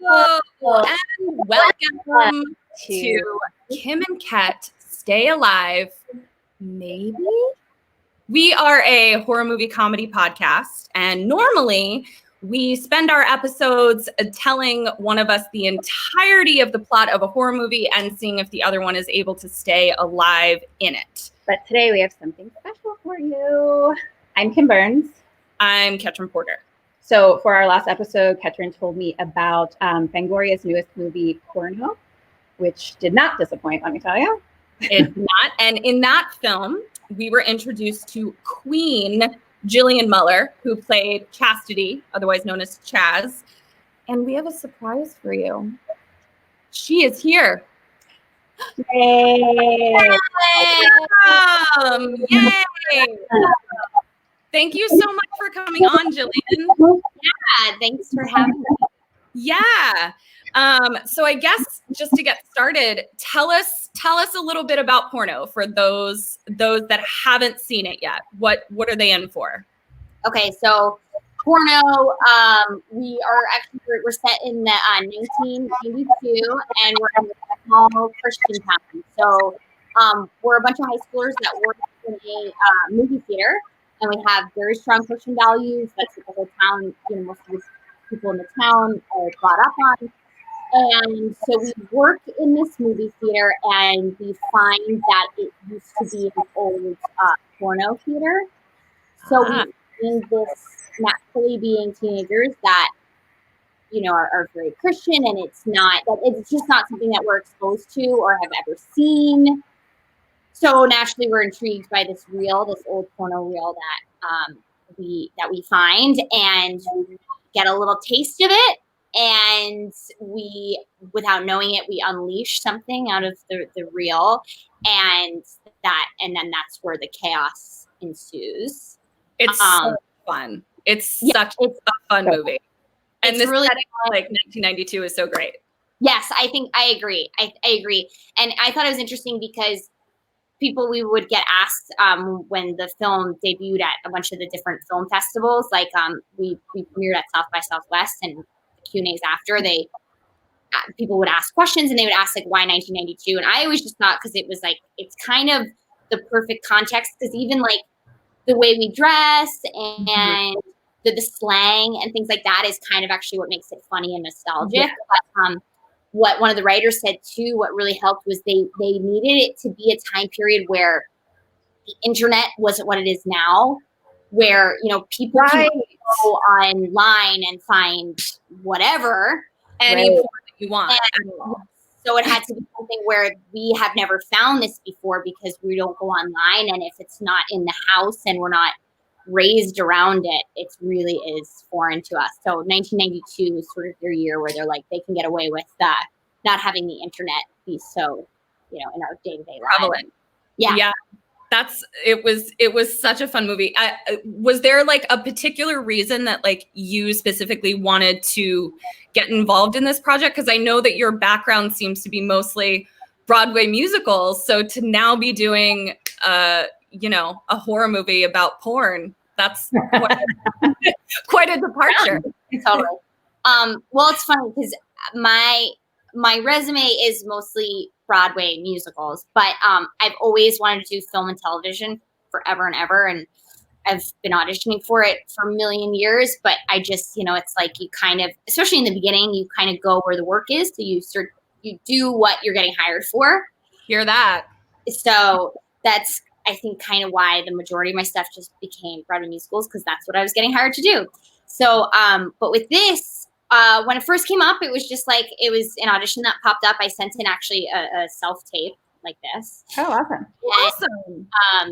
Hello and welcome to Kim and Ket Stay Alive, maybe? We are a horror movie comedy podcast, and normally we spend our episodes telling one of us the entirety of the plot of a horror movie and seeing if the other one is able to stay alive in it. But today we have something special for you. I'm Kim Burns. I'm Ketrin Porter. So for our last episode, Ketrin told me about Fangoria's newest movie, Porno, which did not disappoint, let me tell you. It's not. And in that film, we were introduced to Queen Jillian Mueller, who played Chastity, otherwise known as Chaz. And we have a surprise for you. She is here. Yay! Yay! Thank you so much for coming on, Jillian. Yeah, thanks for having me. Yeah. So I guess just to get started, tell us a little bit about Porno for those that haven't seen it yet. What are they in for? Okay, so Porno, we're set in 1992, and we're in a small Christian town. So we're a bunch of high schoolers that work in a movie theater, and we have very strong Christian values. That's what the whole town, most of the people in the town are brought up on. And so we work in this movie theater, and we find that it used to be an old porno theater. So we find this naturally being teenagers that, are very Christian, and it's just not something that we're exposed to or have ever seen. So naturally, we're intrigued by this old porno reel that we find, and we get a little taste of it. And we, without knowing it, we unleash something out of the reel, and then that's where the chaos ensues. It's so fun. It's such a fun movie. And this really setting, like 1992 is so great. Yes, I agree. I agree. And I thought it was interesting because we would get asked when the film debuted at a bunch of the different film festivals, like we premiered at South by Southwest, and Q&As after, people would ask questions, and they would ask, like, why 1992? And I always just thought, because it was like, it's kind of the perfect context, because even like the way we dress and the slang and things like that is kind of actually what makes it funny and nostalgic. Yeah. But what one of the writers said too, what really helped was they needed it to be a time period where the internet wasn't what it is now, where people can go online and find whatever, any porn that you want. So it had to be something where we have never found this before, because we don't go online, and if it's not in the house and we're not raised around it, it really is foreign to us. So 1992 is sort of their year where they're like, they can get away with not having the internet be so, in our day-to-day lives. Yeah. It was such a fun movie. Was there like a particular reason that like you specifically wanted to get involved in this project? Because I know that your background seems to be mostly Broadway musicals. So to now be doing, a horror movie about porn, that's quite a departure. Totally. Well, it's funny because my resume is mostly Broadway musicals, but I've always wanted to do film and television forever and ever, and I've been auditioning for it for a million years, but I just, it's like you kind of, especially in the beginning, you kind of go where the work is, so you do what you're getting hired for. Hear that. So that's, I think, kind of why the majority of my stuff just became Broadway musicals, because that's what I was getting hired to do. So, but with this, when it first came up, it was just like, it was an audition that popped up. I sent in actually a self-tape like this. Oh, awesome. Awesome.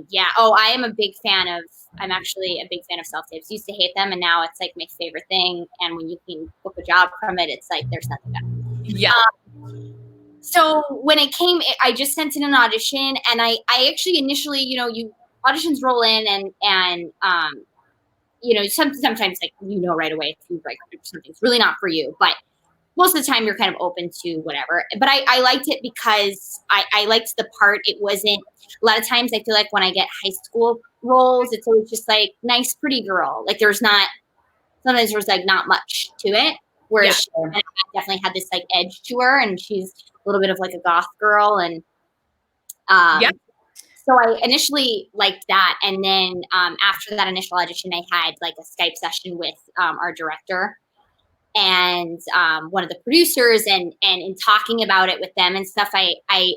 Yeah. Oh, I'm actually a big fan of self-tapes. Used to hate them, and now it's like my favorite thing. And when you can book a job from it, it's like, there's nothing better. Yeah. So when it came, I just sent in an audition, and I actually initially, you auditions roll in, and sometimes like, right away if you like something's really not for you, but most of the time you're kind of open to whatever. But I liked it because I liked the part. It wasn't, a lot of times I feel like when I get high school roles, it's always just like nice, pretty girl. Like sometimes there's like not much to it. where she definitely had this like edge to her, and she's a little bit of like a goth girl, and so I initially liked that, and then after that initial audition, I had like a Skype session with our director and one of the producers, and in talking about it with them and stuff, I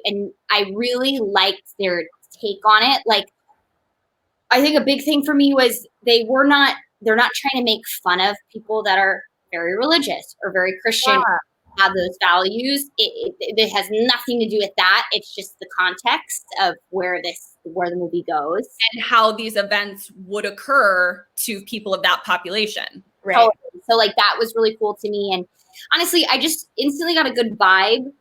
really liked their take on it. Like, I think a big thing for me was they're not trying to make fun of people that are very religious or very Christian, have those values. It has nothing to do with that. It's just the context of where the movie goes and how these events would occur to people of that population. Right. Totally. So like that was really cool to me. And honestly, I just instantly got a good vibe,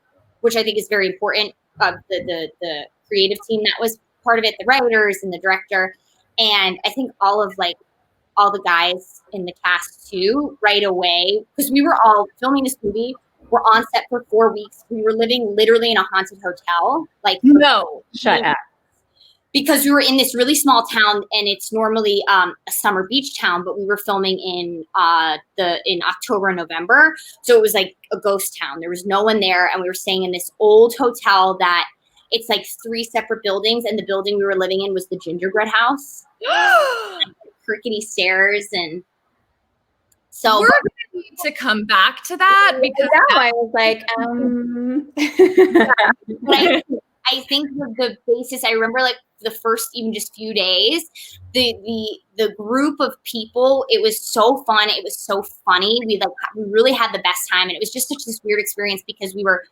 which I think is very important, of the creative team that was part of it, the writers and the director. And I think all the guys in the cast too, right away, because we were all filming this movie. We're on set for 4 weeks. We were living literally in a haunted hotel. Like, no, shut up. Because we were in this really small town, and it's normally a summer beach town, but we were filming in October and November, so it was like a ghost town. There was no one there, and we were staying in this old hotel that it's like 3 separate buildings, and the building we were living in was the gingerbread house, like, crickety stairs, and so we're going to need to come back to that because I was like, But I think the basis, I remember like the first even just few days, the group of people, it was so fun. It was so funny. We really had the best time. And it was just such this weird experience because we were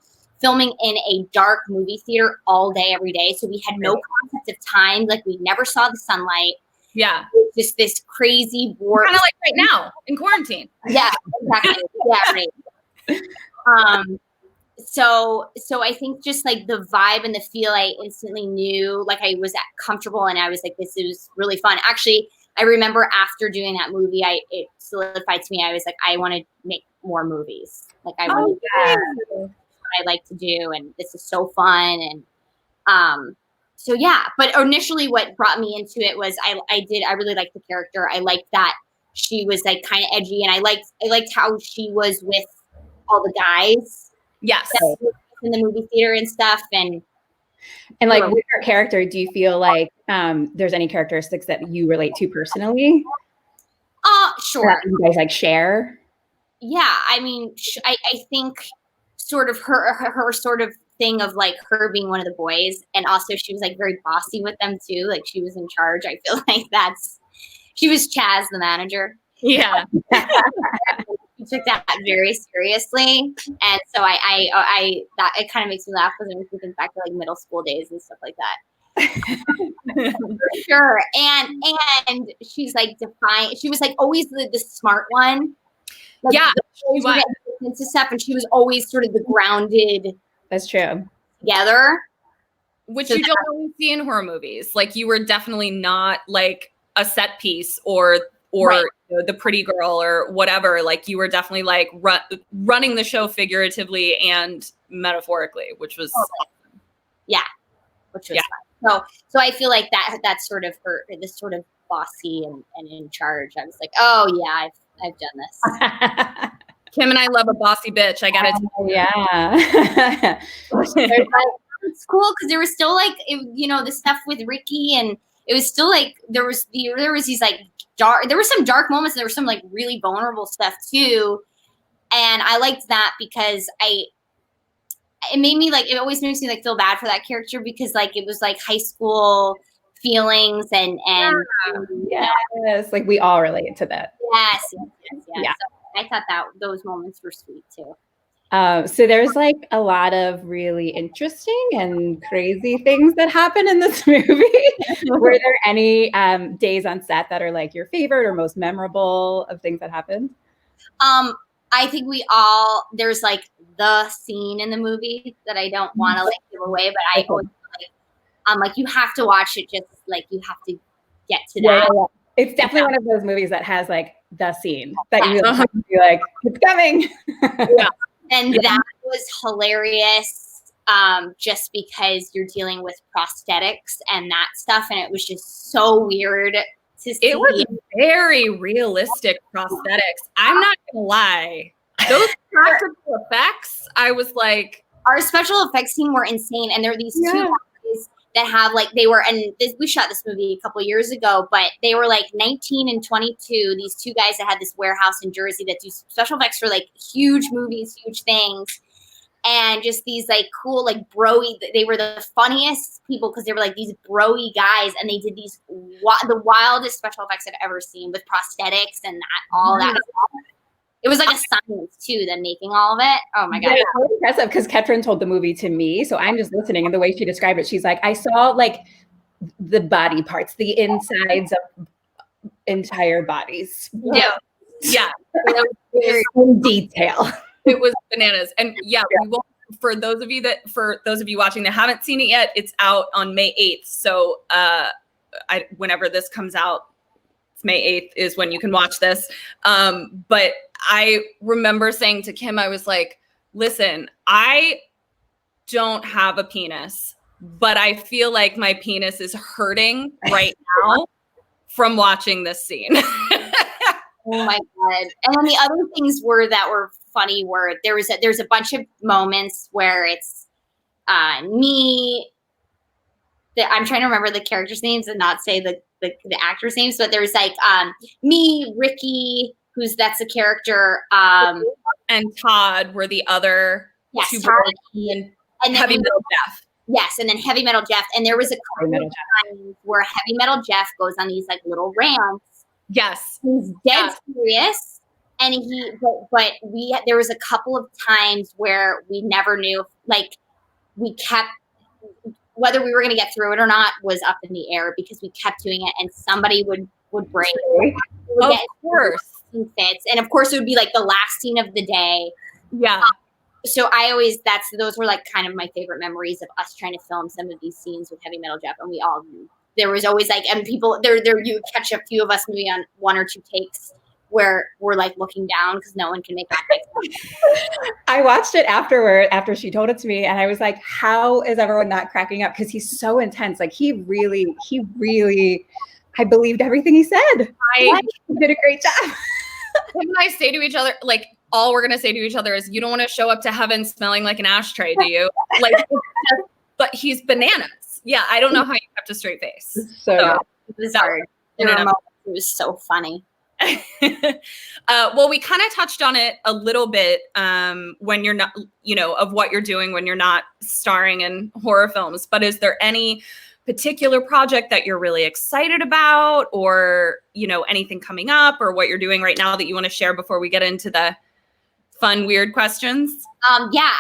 filming in a dark movie theater all day, every day. So we had no concept of time. Like, we never saw the sunlight. Yeah. It was just this crazy war. Kind of like right now in quarantine. Yeah, exactly. Yeah, right. So I think just like the vibe and the feel, I instantly knew, like, I was comfortable, and I was like, this is really fun. Actually, I remember after doing that movie, it solidified to me. I was like, I want to make more movies. Like, I want to do what I like to do, and this is so fun. And so yeah. But initially, what brought me into it was I really liked the character. I liked that she was like kind of edgy, and I liked how she was with all the guys. Yes. In the movie theater and stuff. And like, with her character, do you feel like there's any characteristics that you relate to personally? Sure. That you guys like share? Yeah. I mean, I think sort of her sort of thing of like her being one of the boys, and also she was like very bossy with them too. Like, she was in charge. I feel like she was Chaz, the manager. Yeah. She took that very seriously, and so I that it kind of makes me laugh because it makes me think back to like middle school days and stuff like that. For sure. And she's like defiant. She was like always the smart one. Like, yeah, she was into stuff, and she was always sort of the grounded. That's true. Together, which you don't always see in horror movies. Like, you were definitely not like a set piece or right. You know, the pretty girl or whatever. Like, you were definitely like running the show figuratively and metaphorically, which was awesome. Yeah, which was fun. So I feel like that's sort of her, this sort of bossy and in charge. I was like, oh yeah, I've done this. Kim and I love a bossy bitch. I gotta tell you. Yeah. It's cool because there was still like, the stuff with Ricky, and it was still like there was these like dark. There were some dark moments. And there was some like really vulnerable stuff too, and I liked that because it made me like, it always makes me like feel bad for that character because like it was like high school feelings and yes, like we all relate to that. Yes. Yeah. So I thought that those moments were sweet too. So there's like a lot of really interesting and crazy things that happen in this movie. Were there any days on set that are like your favorite or most memorable of things that happened? I think there's like the scene in the movie that I don't want to like give away, but I always like you have to watch it. Just like you have to get to that. Yeah. It's definitely one of those movies that has like the scene that you really have to be like, it's coming. Yeah. And that was hilarious, just because you're dealing with prosthetics and that stuff, and it was just so weird to see. It was very realistic prosthetics. I'm not gonna lie. Those practical effects, I was like, our special effects team were insane, and there are these two guys that have like we shot this movie a couple years ago, but they were like 19 and 22. These two guys that had this warehouse in Jersey that do special effects for like huge movies, huge things, and just these like cool like broy. They were the funniest people because they were like these broy guys, and they did these the wildest special effects I've ever seen with prosthetics and all that stuff. It was like a science too, them making all of it. Oh my God. Yeah, it's so impressive because Ketrin told the movie to me. So I'm just listening, and the way she described it, she's like, I saw like the body parts, the insides of entire bodies. Yeah. It was in detail. It was bananas. And we will, for those of you watching that haven't seen it yet, it's out on May 8th. So whenever this comes out, May 8th is when you can watch this. But I remember saying to Kim, I was like, listen, I don't have a penis, but I feel like my penis is hurting right now from watching this scene. Oh my God. And then the other things were funny were there's a bunch of moments where it's me. I'm trying to remember the characters' names and not say the actors' names, but there's like me, Ricky, that's a character, and Todd were the other two Todd, and then Heavy Metal Jeff. Yes, and then Heavy Metal Jeff, and there was a couple of times where Heavy Metal Jeff goes on these like little rants. Yes, he's dead serious, and there was a couple of times where we never knew, like we kept. Whether we were going to get through it or not was up in the air because we kept doing it, and somebody would break. Of course. Fits, and of course it would be like the last scene of the day. Yeah. So those were like kind of my favorite memories of us trying to film some of these scenes with Heavy Metal Jeff, and there was always like, and people there you would catch a few of us maybe on one or two takes where we're like looking down because no one can make it. I watched it after she told it to me, and I was like, how is everyone not cracking up? Because he's so intense. Like he really, I believed everything he said. He did a great job. Him and I say to each other, like, all we're going to say to each other is, you don't want to show up to heaven smelling like an ashtray, do you? Like, but he's bananas. Yeah, I don't know how you kept a straight face. So it was hard. It was so funny. Well, we kind of touched on it a little bit when you're not, of what you're doing when you're not starring in horror films. But is there any particular project that you're really excited about, or anything coming up, or what you're doing right now that you want to share before we get into the fun, weird questions?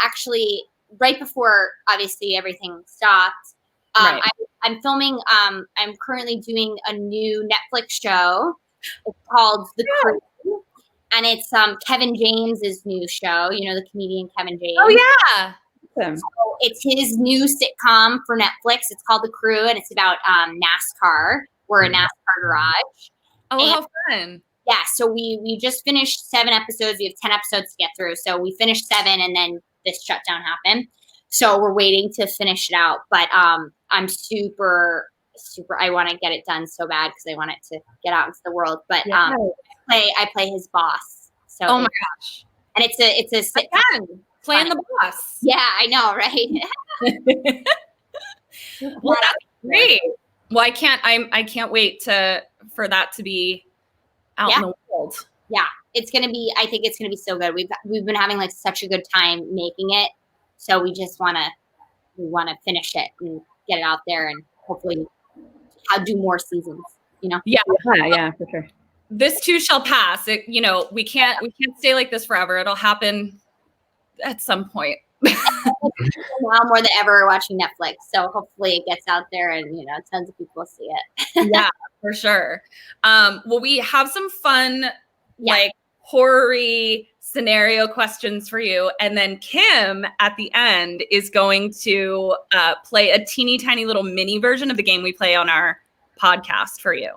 Actually, right before obviously everything stopped, right. I'm filming. I'm currently doing a new Netflix show. It's called The Crew, and it's Kevin James's new show. The comedian Kevin James. Oh yeah. So it's his new sitcom for Netflix. It's called The Crew, and it's about NASCAR. We're a NASCAR garage. Oh, how fun! Yeah, so we just finished 7 episodes. We have 10 episodes to get through. So we finished 7, and then this shutdown happened. So we're waiting to finish it out. But I'm super. I want to get it done so bad because I want it to get out into the world. But I play his boss. So oh my gosh! And it's a sitcom. Playing the boss. Yeah, I know, right? Well, that's great. Well, I can't wait for that to be out in the world. Yeah, it's gonna be. I think it's gonna be so good. We've been having like such a good time making it, so we just wanna finish it and get it out there, and hopefully, I'll do more seasons. Yeah, for sure. This too shall pass. We can't stay like this forever. It'll happen at some point. Now more than ever watching Netflix, so hopefully it gets out there and tons of people see it. Yeah, for sure. Well, we have some fun like horror-y scenario questions for you, and then Kim at the end is going to play a teeny tiny little mini version of the game we play on our podcast for you.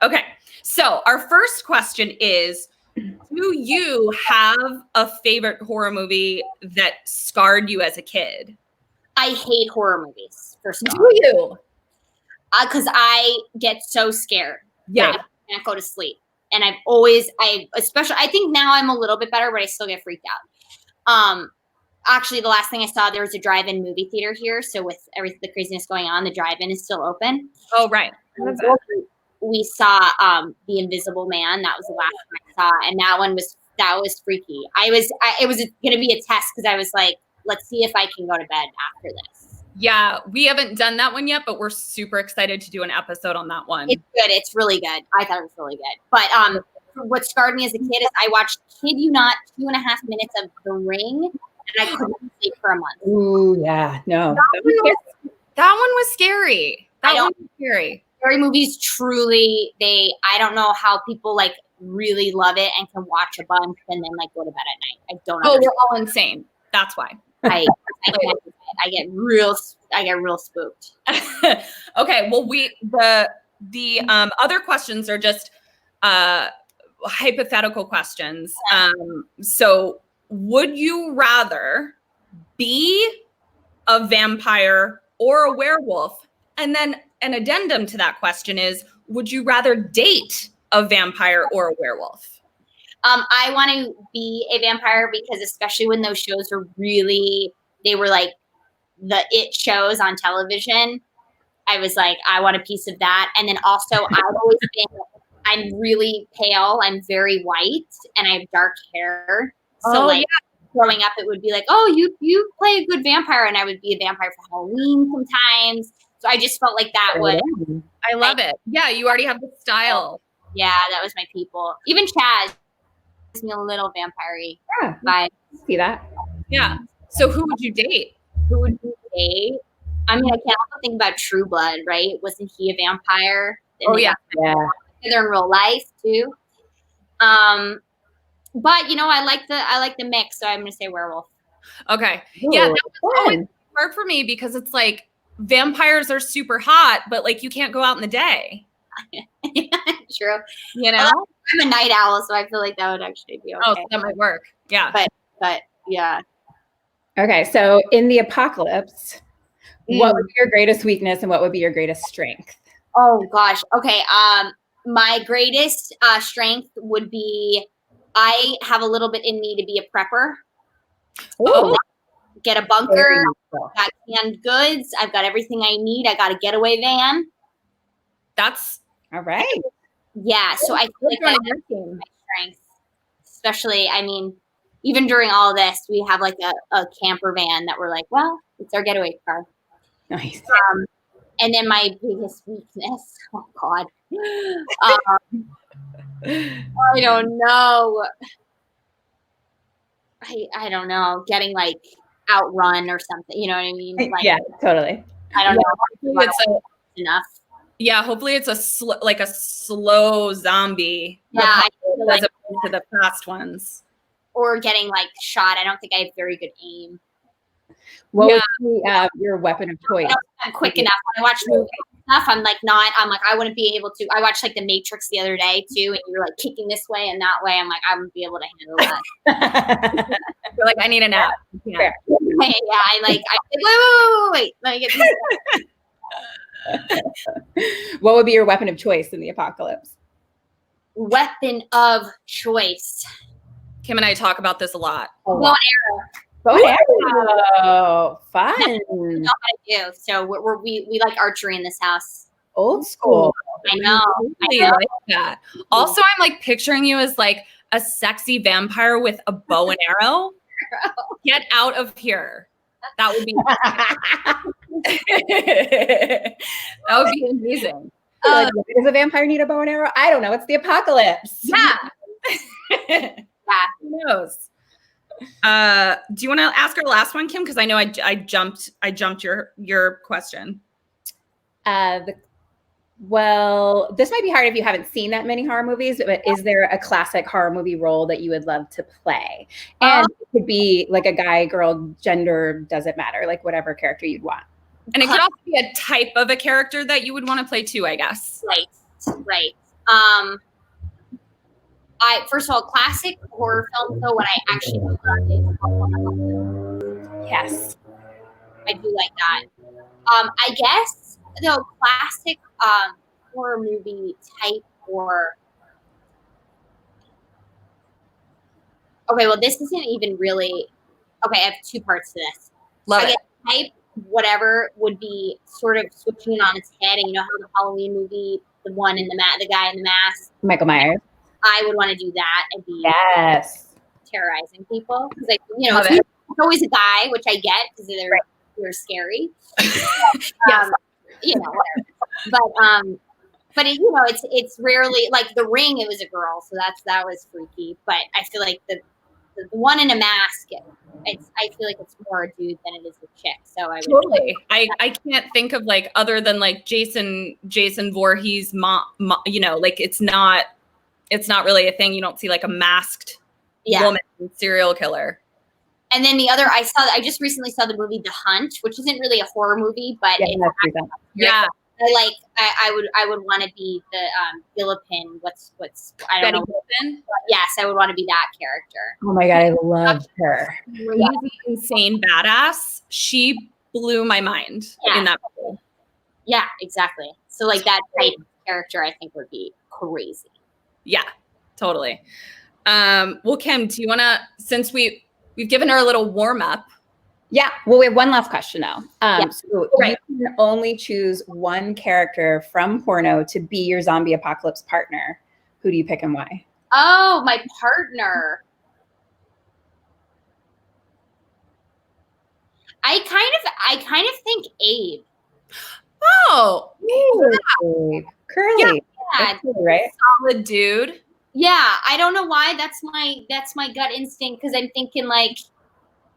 Okay, so our first question is, do you have a favorite horror movie that scarred you as a kid? I hate horror movies, first of all. Do you? Because I get so scared. Yeah. I can't go to sleep. And I think now I'm a little bit better, but I still get freaked out. Actually, the last thing I saw, there was a drive-in movie theater here. So with the craziness going on, the drive-in is still open. Oh, right. We saw The Invisible Man. That was the last one I saw, and that was freaky. It was going to be a test because I was like, let's see if I can go to bed after this. Yeah, we haven't done that one yet, but we're super excited to do an episode on that one. It's good. It's really good. I thought it was really good. But what scarred me as a kid is I watched, kid you not, 2.5 minutes of The Ring, and I couldn't sleep for a month. Ooh, yeah, no. That one was scary. That one was scary. Scary movies truly, I don't know how people like really love it and can watch a bunch and then like go to bed at night. I don't know. Oh, we're all insane. That's why. I get real spooked. Okay, well, the other questions are just hypothetical questions. So would you rather be a vampire or a werewolf? And then an addendum to that question is, would you rather date a vampire or a werewolf? I want to be a vampire because especially when those shows are they were like the it shows on television. I was like, I want a piece of that. And then also I'm really pale. I'm very white and I have dark hair. So growing up, it would be like, oh, you play a good vampire. And I would be a vampire for Halloween sometimes. So I just felt like that would. I love it. Yeah, you already have the style. Yeah, that was my people. Even Chaz gives me a little vampire-y vibe. See that? Yeah. So who would you date? Who would you date? I mean, I can't also think about True Blood, right? Wasn't he a vampire? Oh, yeah. They're in real life too. But you know, I like the mix, so I'm gonna say werewolf. Okay. Ooh, yeah, that was always hard for me because it's like vampires are super hot, but like you can't go out in the day. True. You know, I'm a night owl, so I feel like that would actually be okay. Oh, so that might work. Yeah. But yeah. Okay, so in the apocalypse, what would be your greatest weakness and what would be your greatest strength? Oh gosh. Okay. My greatest strength would be I have a little bit in me to be a prepper. Oh. Get a bunker. I've got canned goods. I've got everything I need. I got a getaway van. That's all right. Yeah. So I feel like that's my strength. Especially, I mean, even during all of this, we have like a camper van that we're like, well, it's our getaway car. Nice. And then my biggest weakness, oh God. I don't know. I don't know. Getting like outrun or something. You know what I mean? Like, yeah, totally. I don't know. It's enough. Yeah, hopefully it's a slow zombie. Yeah, as opposed to the fast ones. Or getting like shot. I don't think I have very good aim. What would be your weapon of choice? I'm quick enough. When I watch movies and stuff, I'm like, I wouldn't be able to. I watched like The Matrix the other day too, and you're like kicking this way and that way. I'm like, I wouldn't be able to handle that. You're like, I need a nap. Yeah, wait. Let me get these. What would be your weapon of choice in the apocalypse? Weapon of choice. Kim and I talk about this a lot. Bow and arrow. Bow and arrow. Fun. We know how to do. So we like archery in this house. Old school. I know. I like that. Also, I'm like picturing you as like a sexy vampire with a bow and arrow. Get out of here. That would be that would be amazing. Does a vampire need a bow and arrow? I don't know. It's the apocalypse. Yeah. Yeah. Who knows? Do you want to ask our last one, Kim? Because I know I jumped your question. Well, this might be hard if you haven't seen that many horror movies, but is there a classic horror movie role that you would love to play? And it could be like a guy, girl, gender, doesn't matter, like whatever character you'd want. And it could also be a type of a character that you would want to play too, I guess. Right. First of all, classic horror film. So what I actually love is yes, I do like that. I guess the classic horror movie type or Okay, well, this isn't even really. Okay, I have two parts to this. Love I it. guess type whatever would be sort of switching it on its head, and you know how the Halloween movie, the one in the guy in the mask, Michael Myers. I would want to do that and be Yes. terrorizing people because, like, you know, Love it's it. always a guy, which I get because they're scary. Yes. You know, whatever. But it, you know, it's rarely like The Ring. It was a girl, so that was freaky. But I feel like the one in a mask, I feel like it's more a dude than it is a chick. So I would Totally. I can't think of like other than like Jason Voorhees, you know, like it's not really a thing. You don't see like a masked woman serial killer. And then the other, I just recently saw the movie The Hunt, which isn't really a horror movie, but Yeah. I would want to be the Gillipan. What's I don't know. Gillipan? Yes, I would want to be that character. Oh my God, I loved her. Crazy, insane badass. She blew my mind in that movie. Yeah, exactly. So like that type of character, I think would be crazy. Yeah, totally. Well, Kim, do you want to? Since we've given her a little warm up. Yeah. Well, we have one last question now. So Right. you can only choose one character from Porno to be your zombie apocalypse partner. Who do you pick and why? Oh, my partner. I kind of think Abe. Oh, Abe. Curly. Yeah, Curly, right? solid dude. yeah. I don't know why. That's my gut instinct because I'm thinking like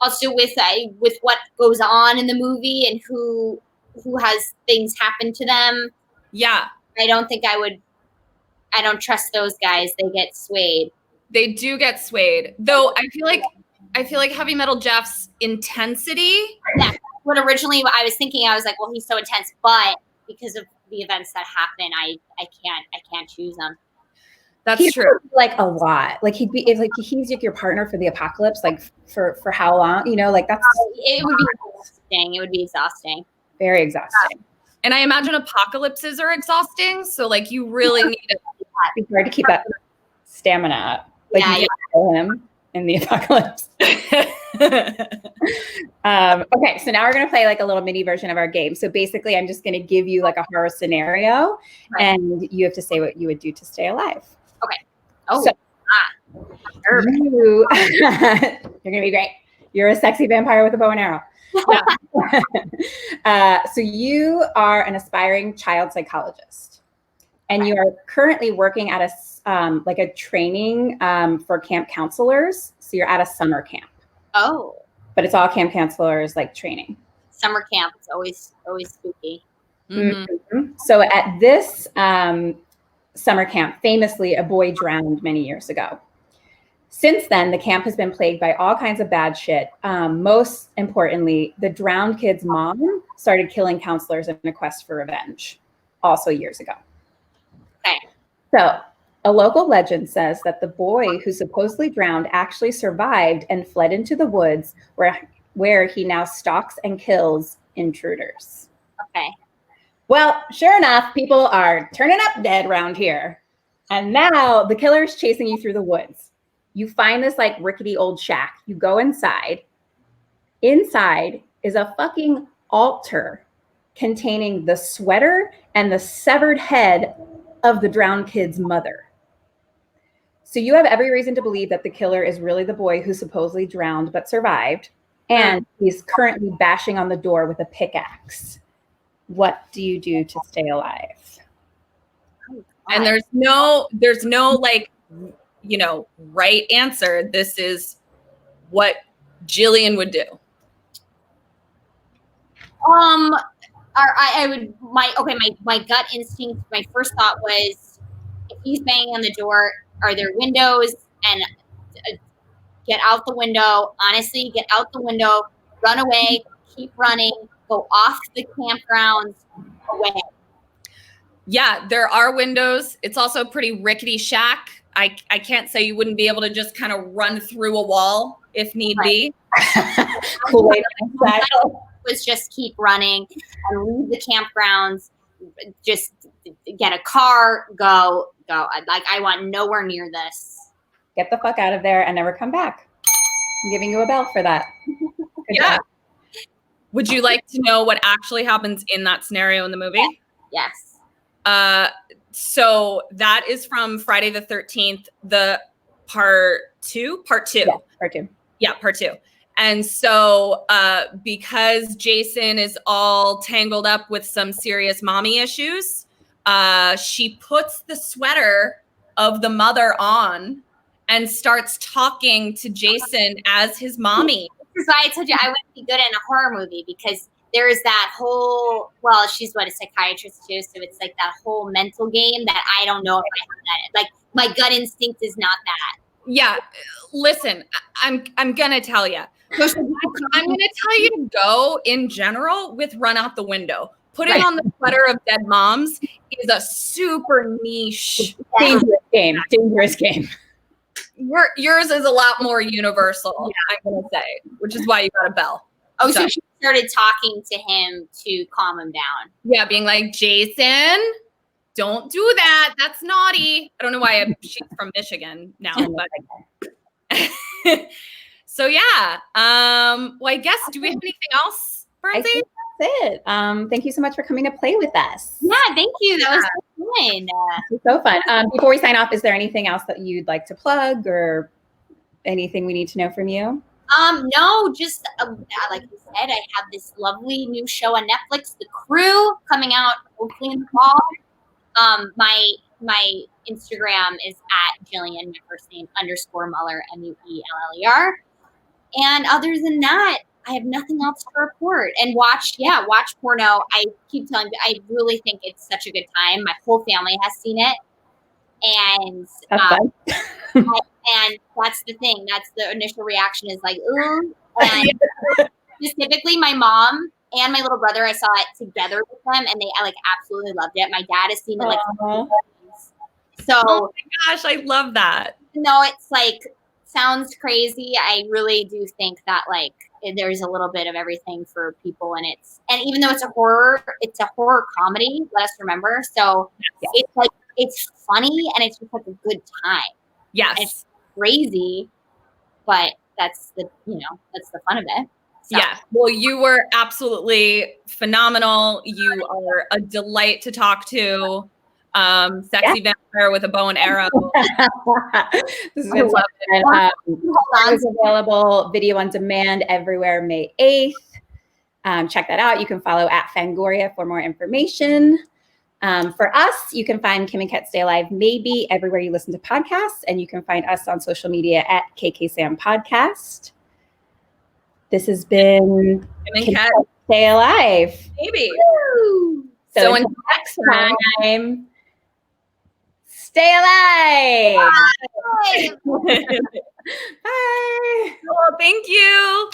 also with what goes on in the movie and who has things happen to them. Yeah, I don't think I would. I don't trust those guys. They get swayed. they do get swayed. Though I feel like Heavy Metal Jeff's intensity. Yeah. What originally I was thinking, I was like, well, he's so intense, but because of the events that happen, I can't choose them. That's true. Like a lot. Like he'd be if like he's like your partner for the apocalypse, like for how long? You know, like that's It would be exhausting. It would be exhausting. very exhausting. And I imagine apocalypses are exhausting. So like you really need to. It's hard to keep that stamina up. Like you can't kill him in the apocalypse. Okay, so now we're gonna play like a little mini version of our game. So basically, I'm just gonna give you like a horror scenario, and you have to say what you would do to stay alive. Okay. Oh, So, you're gonna be great. You're a sexy vampire with a bow and arrow. So you are an aspiring child psychologist, and you are currently working at a like a training for camp counselors. So you're at a summer camp. Oh, But it's all camp counselors like training. summer camp. It's always spooky. Mhm. Mm-hmm. So at this summer camp, famously, a boy drowned many years ago. Since then, the camp has been plagued by all kinds of bad shit. Most importantly, the drowned kid's mom started killing counselors in a quest for revenge, also years ago. Okay. So a local legend says that the boy who supposedly drowned actually survived and fled into the woods where he now stalks and kills intruders. Okay. Well, sure enough, people are turning up dead around here. And now the killer is chasing you through the woods. You find this like rickety old shack. You go inside. Inside is a fucking altar containing the sweater and the severed head of the drowned kid's mother. So you have every reason to believe that the killer is really the boy who supposedly drowned but survived. And he's currently bashing on the door with a pickaxe. What do you do to stay alive? And there's no like, you know, right answer. This is what Jillian would do. I would my gut instinct. My first thought was, if he's banging on the door, are there windows? And get out the window. Honestly, get out the window. Run away. Keep running. Go off the campgrounds. Away. Yeah, there are windows. It's also a pretty rickety shack. I can't say you wouldn't be able to just kind of run through a wall if need be. Cool. Was just keep running and leave the campgrounds. Just get a car. Go. Like, I want nowhere near this. get the fuck out of there and never come back. I'm giving you a bell for that. Good job. Would you like to know what actually happens in that scenario in the movie? Yes. So that is from Friday the 13th, the part two. Yeah, part two. Yeah, part two. And so because Jason is all tangled up with some serious mommy issues, she puts the sweater of the mother on and starts talking to Jason as his mommy. This is why I told you I wouldn't be good in a horror movie, because there is that whole, well, she's a psychiatrist too, so it's like that whole mental game that I don't know if I have that. Like, my gut instinct is not that. Yeah, listen, I'm gonna tell you. I'm gonna tell you to go in general with Run Out the Window. Putting on the sweater of dead moms is a super niche, dangerous game. Yours is a lot more universal, I'm gonna say, which is why you got a bell. Oh, so she started talking to him to calm him down. Yeah, being like, Jason, don't do that. That's naughty. I don't know why she's from Michigan now, but so yeah. Well, I guess, do we have anything else, Bernsey? I think that's it. Thank you so much for coming to play with us. Yeah, thank you. That was so fun. It was so fun. Before we sign off, is there anything else that you'd like to plug or anything we need to know from you? No, just like you said, I have this lovely new show on Netflix, The Crew, coming out hopefully in the fall. My Instagram is at Jillian, my first name, _Mueller, Mueller. And other than that, I have nothing else to report. And watch Porno. I keep telling you, I really think it's such a good time. My whole family has seen it. And and that's the thing. That's the initial reaction is like, ooh. And specifically my mom and my little brother, I saw it together with them, and they absolutely loved it. My dad has seen it so. Oh my gosh, I love that. No, it's sounds crazy. I really do think that there's a little bit of everything for people, and even though it's a horror comedy. Let us remember. So it's funny, and it's just a good time. Yes, and it's crazy, but that's the fun of it. So. Yeah. Well, you were absolutely phenomenal. You are a delight to talk to. Sexy vampire with a bow and arrow. This has been fun. It's available video on demand everywhere May 8th. Check that out. You can follow at Fangoria for more information. For us, you can find Kim and Ket Stay Alive maybe everywhere you listen to podcasts, and you can find us on social media at KKSAM Podcast. This has been Kim and Ket Stay Alive. Maybe. Woo! So until next time, stay alive. Bye. Bye. Well, thank you.